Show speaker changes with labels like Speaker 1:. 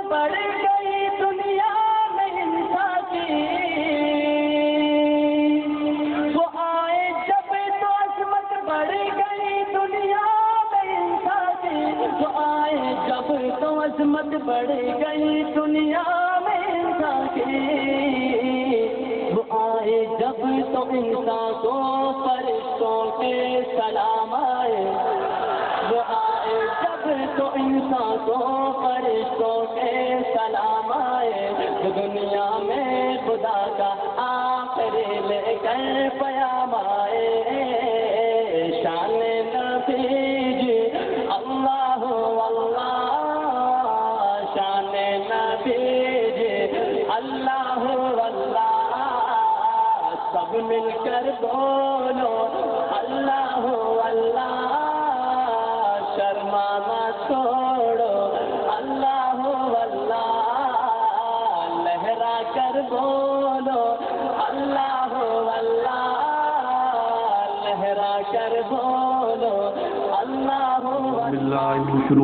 Speaker 1: بڑھ گئی دنیا میں انسان کی، وہ آئے جب تو عظمت بڑھ گئی دنیا میں انسان کی، وہ آئے جب تو عظمت بڑھ گئی دنیا میں انسان کی، وہ آئے جب تو انسان کو فرشتوں کے سلام آئے، وہ آئے جب تو انسان کو فرشتوں کے سلام آئے، دنیا میں خدا کا آخری لے کر پیام آئے، شان نبی جی اللہ اللہ، شان نبی جی اللہ اللہ، سب مل کر بولو اللہ اللہ، شرمانا چھوڑو اللہ اللہ، لہرا کر بولو اللہ اللہ، لہرا کر بولو اللہ اللہ۔